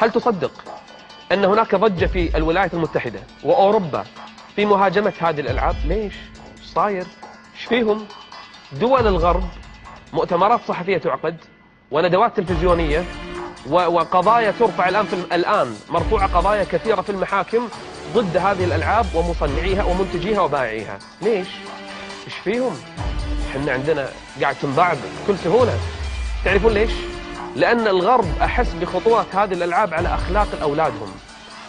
هل تصدق أن هناك ضجة في الولايات المتحدة وأوروبا في مهاجمة هذه الألعاب؟ ليش؟ ايش صاير؟ ايش فيهم؟ دول الغرب مؤتمرات صحفية تعقد وندوات تلفزيونية وقضايا ترفع الآن مرفوعة قضايا كثيرة في المحاكم ضد هذه الألعاب ومصنعيها ومنتجيها وبائعيها. ليش؟ ايش فيهم؟ احنا عندنا قاعد تنباع بكل سهولة. تعرفون ليش؟ لأن الغرب أحس بخطورة هذه الألعاب على أخلاق أولادهم،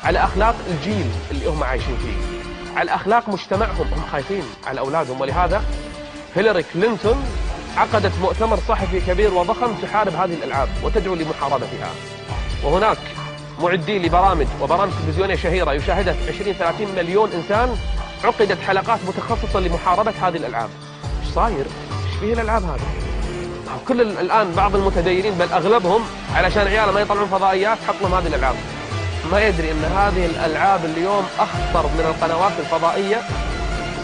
على أخلاق الجيل اللي هم عايشين فيه، على أخلاق مجتمعهم. هم خايفين على أولادهم، ولهذا هيلاري كلينتون عقدت مؤتمر صحفي كبير وضخم تحارب هذه الألعاب وتدعو لمحاربتها. وهناك معدي لبرامج وبرامج تلفزيونية شهيرة يشاهدها 20-30 مليون إنسان، عقدت حلقات متخصصة لمحاربة هذه الألعاب. ايش صاير؟ ايش فيه الألعاب هذه؟ كل الآن بعض المتدينين بل أغلبهم علشان عياله ما يطلعون فضائيات حط لهم هذه الألعاب. ما يدري أن هذه الألعاب اليوم أخطر من القنوات الفضائية،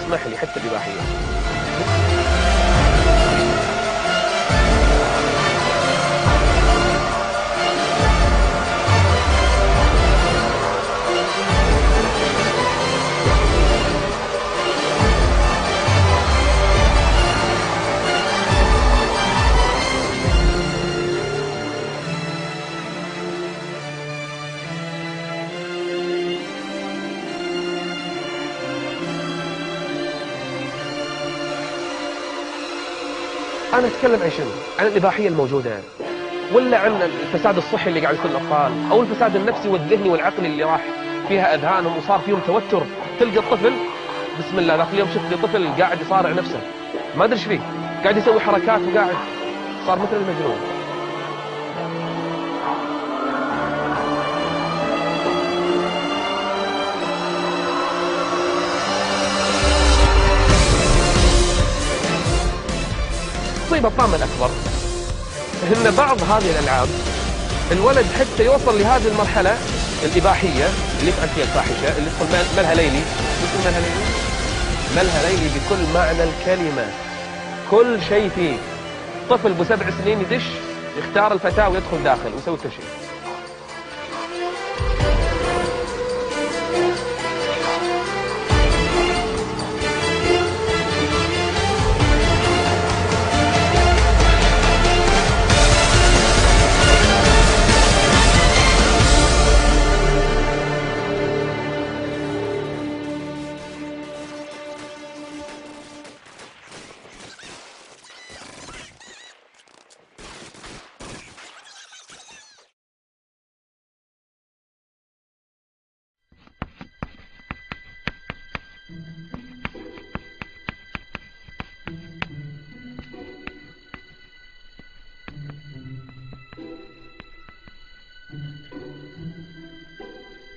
اسمح لي، حتى الإباحية. أنا أتكلم عن شنو؟ عن الإباحية الموجودة، ولا عن الفساد الصحي اللي قاعد يصير للأطفال، أو الفساد النفسي والذهني والعقلي اللي راح فيها أذهانهم وصار فيهم توتر. تلقى الطفل بسم الله ذاك اليوم شفت لي طفل قاعد يصارع نفسه، ما أدري إيش فيه، قاعد يسوي حركات وقاعد صار مثل المجنون. المصيبة الطامة الأكبر إن بعض هذه الألعاب الولد حتى يوصل لهذه المرحلة الإباحية اللي يفعل فيها الفاحشة، اللي يدخل ملها ليلي. مثل ملها ليلي؟ ملها ليلي بكل معنى الكلمة، كل شيء فيه. طفل ب7 سنين يدش يختار الفتاة ويدخل داخل ويسوي كل شيء.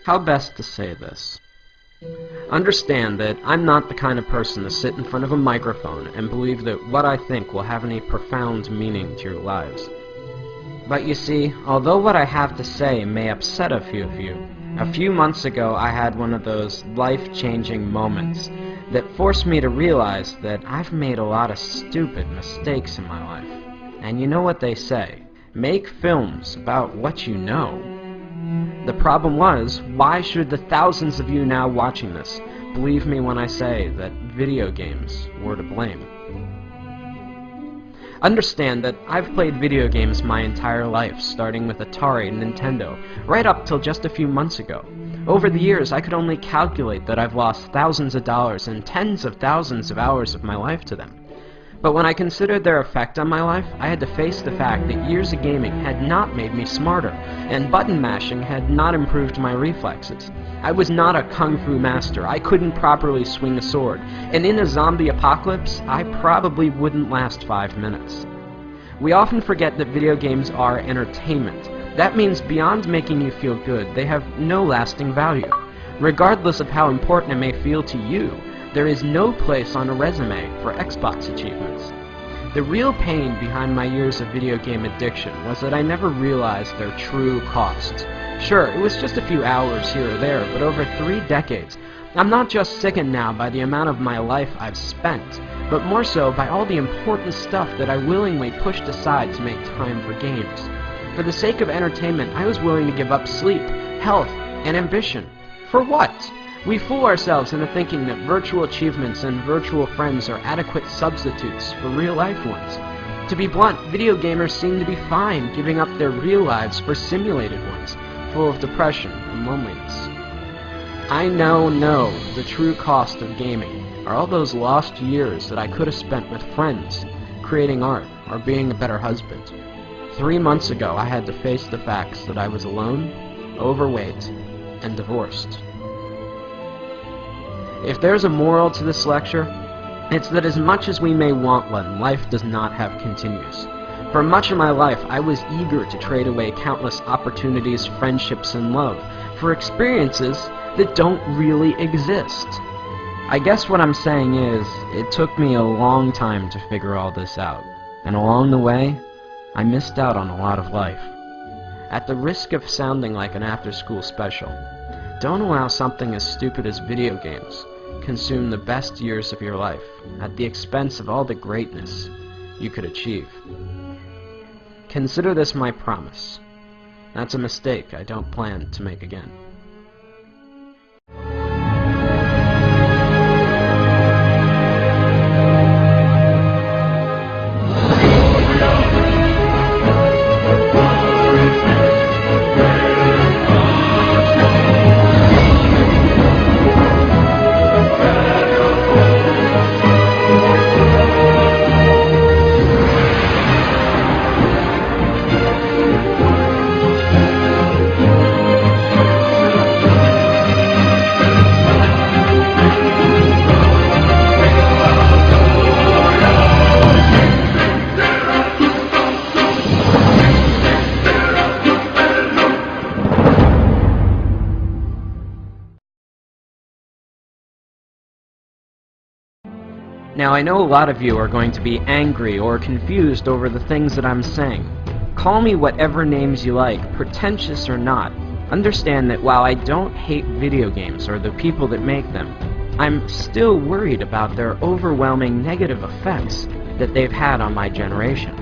How best to say this? Understand that I'm not the kind of person to sit in front of a microphone and believe that what I think will have any profound meaning to your lives. But you see, although what I have to say may upset a few of you, a few months ago I had one of those life-changing moments that forced me to realize that I've made a lot of stupid mistakes in my life. And you know what they say, make films about what you know. The problem was, why should the thousands of you now watching this believe me when I say that video games were to blame? Understand that I've played video games my entire life, starting with Atari and Nintendo, right up till just a few months ago. Over the years, I could only calculate that I've lost thousands of dollars and tens of thousands of hours of my life to them. But when I considered their effect on my life, I had to face the fact that years of gaming had not made me smarter, and button mashing had not improved my reflexes. I was not a kung fu master, I couldn't properly swing a sword, and in a zombie apocalypse, I probably wouldn't last 5 minutes. We often forget that video games are entertainment. That means beyond making you feel good, they have no lasting value. Regardless of how important it may feel to you, there is no place on a resume for Xbox achievements. The real pain behind my years of video game addiction was that I never realized their true costs. Sure, it was just a few hours here or there, but over 3 decades, I'm not just sickened now by the amount of my life I've spent, but more so by all the important stuff that I willingly pushed aside to make time for games. For the sake of entertainment, I was willing to give up sleep, health, and ambition. For what? We fool ourselves into thinking that virtual achievements and virtual friends are adequate substitutes for real-life ones. To be blunt, video gamers seem to be fine giving up their real lives for simulated ones, full of depression and loneliness. I now know the true cost of gaming are all those lost years that I could have spent with friends, creating art, or being a better husband. 3 months ago, I had to face the facts that I was alone, overweight, and divorced. If there's a moral to this lecture, it's that as much as we may want one, life does not have continues. For much of my life, I was eager to trade away countless opportunities, friendships, and love for experiences that don't really exist. I guess what I'm saying is, it took me a long time to figure all this out, and along the way, I missed out on a lot of life. At the risk of sounding like an after-school special, don't allow something as stupid as video games consume the best years of your life at the expense of all the greatness you could achieve. Consider this my promise. That's a mistake I don't plan to make again. Now, I know a lot of you are going to be angry or confused over the things that I'm saying. Call me whatever names you like, pretentious or not. Understand that while I don't hate video games or the people that make them, I'm still worried about their overwhelming negative effects that they've had on my generation.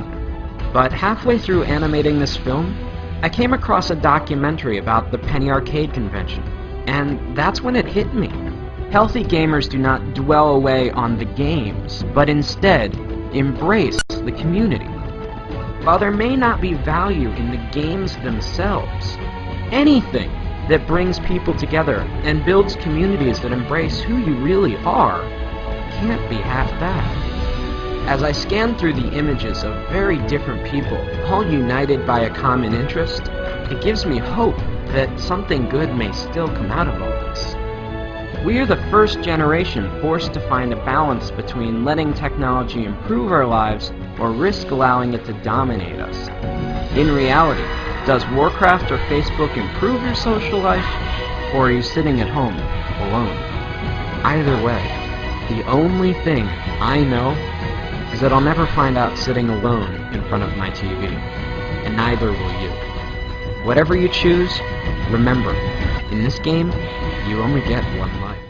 But halfway through animating this film, I came across a documentary about the Penny Arcade convention, and that's when it hit me. Healthy gamers do not dwell away on the games, but instead embrace the community. While there may not be value in the games themselves, anything that brings people together and builds communities that embrace who you really are can't be half bad. As I scan through the images of very different people, all united by a common interest, it gives me hope that something good may still come out of all this. We are the first generation forced to find a balance between letting technology improve our lives or risk allowing it to dominate us. In reality, does Warcraft or Facebook improve your social life, or are you sitting at home, alone? Either way, the only thing I know is that I'll never find out sitting alone in front of my TV, and neither will you. Whatever you choose, remember, in this game, you only get one life.